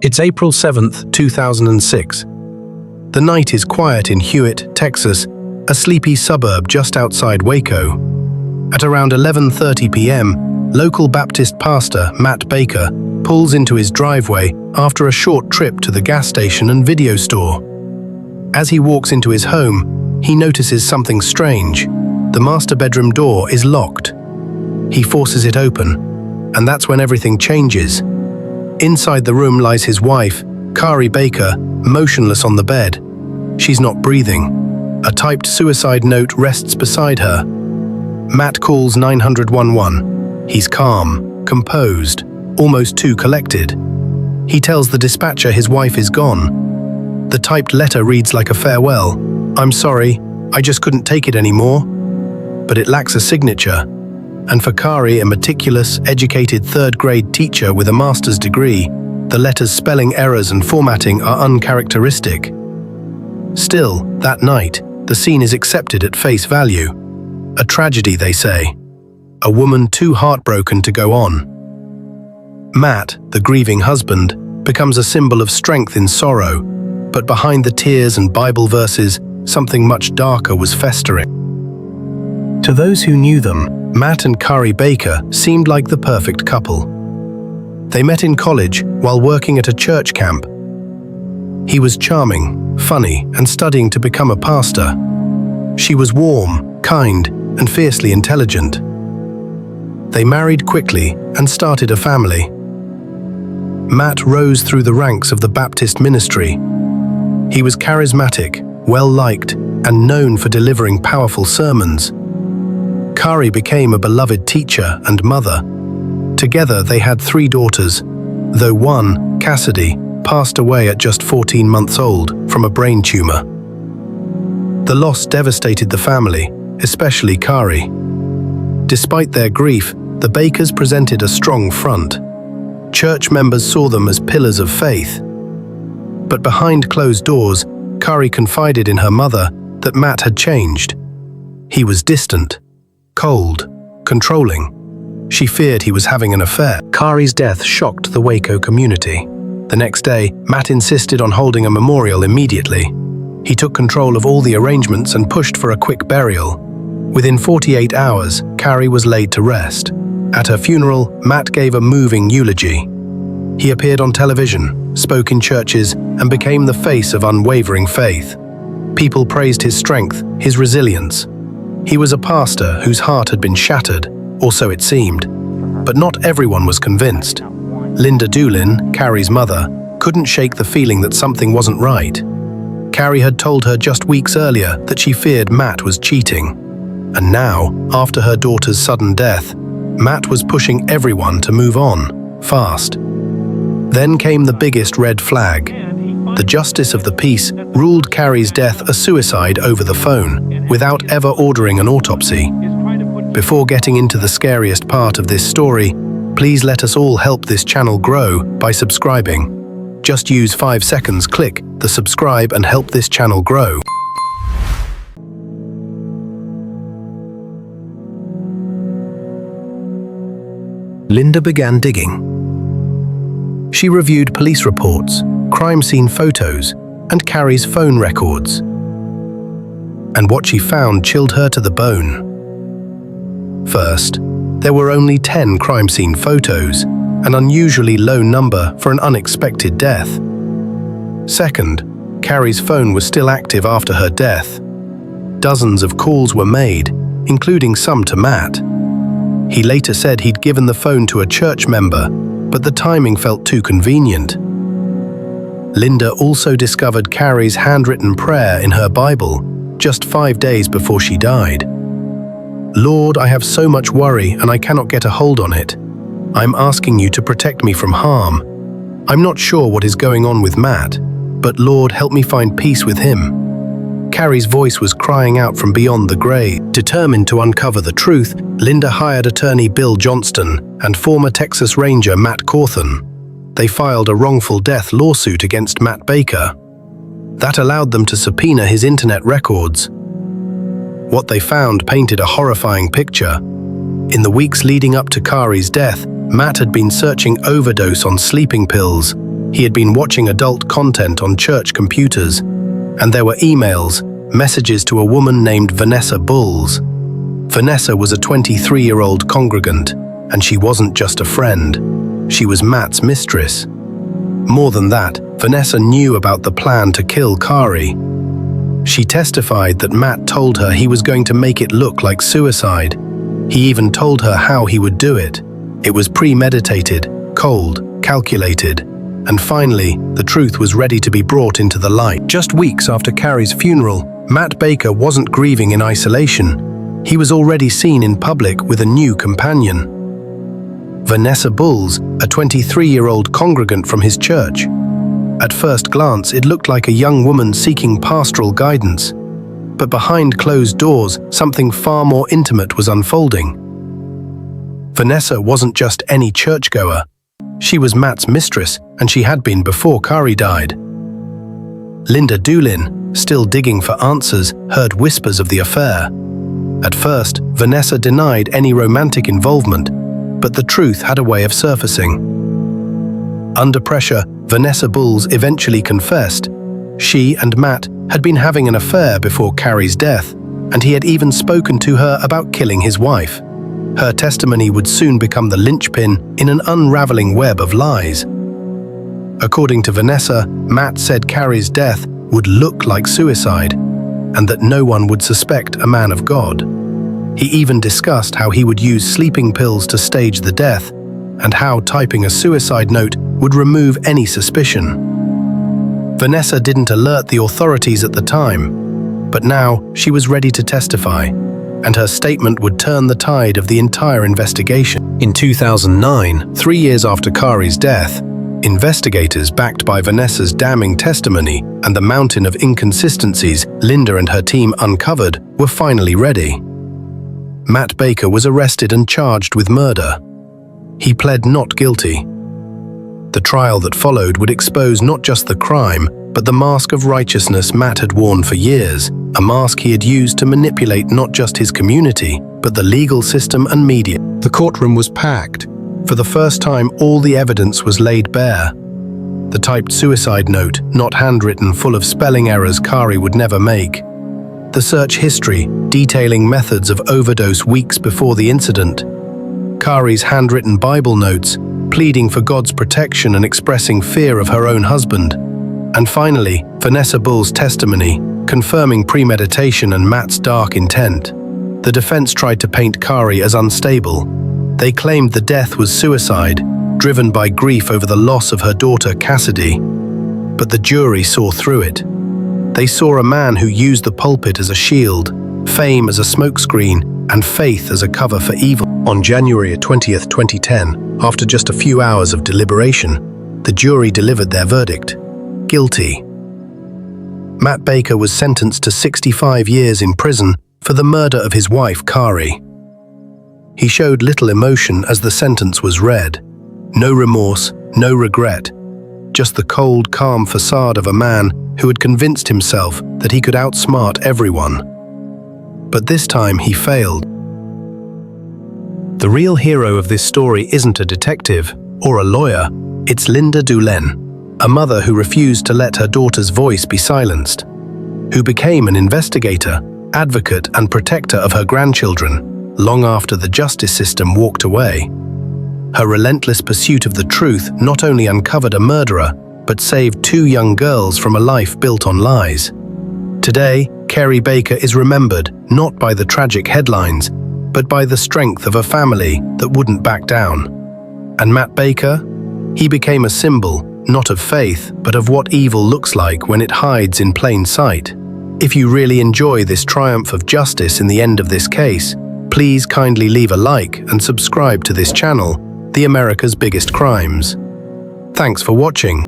It's April 7th, 2006. The night is quiet in Hewitt, Texas, a sleepy suburb just outside Waco. At around 11:30 p.m., local Baptist pastor Matt Baker pulls into his driveway after a short trip to the gas station and video store. As he walks into his home, he notices something strange. The master bedroom door is locked. He forces it open, and that's when everything changes. Inside the room lies his wife, Kari Baker, motionless on the bed. She's not breathing. A typed suicide note rests beside her. Matt calls 911. He's calm, composed, almost too collected. He tells the dispatcher his wife is gone. The typed letter reads like a farewell. "I'm sorry, I just couldn't take it anymore." But it lacks a signature. And for Kari, a meticulous, educated third-grade teacher with a master's degree, the letter's spelling errors and formatting are uncharacteristic. Still, that night, the scene is accepted at face value. A tragedy, they say. A woman too heartbroken to go on. Matt, the grieving husband, becomes a symbol of strength in sorrow, but behind the tears and Bible verses, something much darker was festering. To those who knew them, Matt and Kari Baker seemed like the perfect couple. They met in college while working at a church camp. He was charming, funny, and studying to become a pastor. She was warm, kind, and fiercely intelligent. They married quickly and started a family. Matt rose through the ranks of the Baptist ministry. He was charismatic, well-liked, and known for delivering powerful sermons. Kari became a beloved teacher and mother. Together they had 3 daughters, though one, Cassidy, passed away at just 14 months old from a brain tumor. The loss devastated the family, especially Kari. Despite their grief, the Bakers presented a strong front. Church members saw them as pillars of faith. But behind closed doors, Kari confided in her mother that Matt had changed. He was distant, cold, controlling. She feared he was having an affair. Kari's death shocked the Waco community. The next day, Matt insisted on holding a memorial immediately. He took control of all the arrangements and pushed for a quick burial. Within 48 hours, Kari was laid to rest. At her funeral, Matt gave a moving eulogy. He appeared on television, spoke in churches, and became the face of unwavering faith. People praised his strength, his resilience. He was a pastor whose heart had been shattered, or so it seemed. But not everyone was convinced. Linda Doolin, Kari's mother, couldn't shake the feeling that something wasn't right. Kari had told her just weeks earlier that she feared Matt was cheating. And now, after her daughter's sudden death, Matt was pushing everyone to move on, fast. Then came the biggest red flag. The justice of the peace ruled Kari's death a suicide over the phone, without ever ordering an autopsy. Before getting into the scariest part of this story, please let us all help this channel grow by subscribing. Just use 5 seconds, click the subscribe and help this channel grow. Linda began digging. She reviewed police reports, crime scene photos, and Kari's phone records. And what she found chilled her to the bone. First, there were only 10 crime scene photos, an unusually low number for an unexpected death. Second, Kari's phone was still active after her death. Dozens of calls were made, including some to Matt. He later said he'd given the phone to a church member, but the timing felt too convenient. Linda also discovered Kari's handwritten prayer in her Bible just 5 days before she died. "Lord, I have so much worry and I cannot get a hold on it. I'm asking you to protect me from harm. I'm not sure what is going on with Matt, but Lord, help me find peace with him." Kari's voice was crying out from beyond the grave. Determined to uncover the truth, Linda hired attorney Bill Johnston and former Texas Ranger Matt Cawthon. They filed a wrongful death lawsuit against Matt Baker. That allowed them to subpoena his internet records. What they found painted a horrifying picture. In the weeks leading up to Kari's death, Matt had been searching overdose on sleeping pills, He had been watching adult content on church computers, and there were emails, messages to a woman named Vanessa Bulls. Vanessa was a 23-year-old congregant, and she wasn't just a friend. She was Matt's mistress. More than that, Vanessa knew about the plan to kill Kari. She testified that Matt told her he was going to make it look like suicide. He even told her how he would do it. It was premeditated, cold, calculated, and finally, the truth was ready to be brought into the light. Just weeks after Kari's funeral, Matt Baker wasn't grieving in isolation. He was already seen in public with a new companion. Vanessa Bulls, a 23-year-old congregant from his church. At first glance, it looked like a young woman seeking pastoral guidance. But behind closed doors, something far more intimate was unfolding. Vanessa wasn't just any churchgoer. She was Matt's mistress, and she had been before Kari died. Linda Doolin, still digging for answers, heard whispers of the affair. At first, Vanessa denied any romantic involvement, but the truth had a way of surfacing. Under pressure, Vanessa Bulls eventually confessed. She and Matt had been having an affair before Kari's death, and he had even spoken to her about killing his wife. Her testimony would soon become the linchpin in an unraveling web of lies. According to Vanessa, Matt said Kari's death would look like suicide, and that no one would suspect a man of God. He even discussed how he would use sleeping pills to stage the death, and how typing a suicide note would remove any suspicion. Vanessa didn't alert the authorities at the time, but now she was ready to testify, and her statement would turn the tide of the entire investigation. In 2009, 3 years after Kari's death, investigators backed by Vanessa's damning testimony and the mountain of inconsistencies Linda and her team uncovered were finally ready. Matt Baker was arrested and charged with murder. He pled not guilty. The trial that followed would expose not just the crime, but the mask of righteousness Matt had worn for years, a mask he had used to manipulate not just his community, but the legal system and media. The courtroom was packed. For the first time, all the evidence was laid bare. The typed suicide note, not handwritten, full of spelling errors Kari would never make. The search history, detailing methods of overdose weeks before the incident. Kari's handwritten Bible notes, pleading for God's protection and expressing fear of her own husband. And finally, Vanessa Bulls' testimony, confirming premeditation and Matt's dark intent. The defense tried to paint Kari as unstable. They claimed the death was suicide, driven by grief over the loss of her daughter Cassidy. But the jury saw through it. They saw a man who used the pulpit as a shield, fame as a smokescreen, and faith as a cover for evil. On January 20th, 2010, after just a few hours of deliberation, the jury delivered their verdict: guilty. Matt Baker was sentenced to 65 years in prison for the murder of his wife Kari. He showed little emotion as the sentence was read. No remorse, no regret, just the cold, calm facade of a man who had convinced himself that he could outsmart everyone. But this time he failed. The real hero of this story isn't a detective or a lawyer, it's Linda Doolin, a mother who refused to let her daughter's voice be silenced, who became an investigator, advocate and protector of her grandchildren long after the justice system walked away. Her relentless pursuit of the truth not only uncovered a murderer, but saved 2 young girls from a life built on lies. Today, Kari Baker is remembered not by the tragic headlines, but by the strength of a family that wouldn't back down. And Matt Baker? He became a symbol, not of faith, but of what evil looks like when it hides in plain sight. If you really enjoy this triumph of justice in the end of this case, please kindly leave a like and subscribe to this channel, The America's Biggest Crimes. Thanks for watching.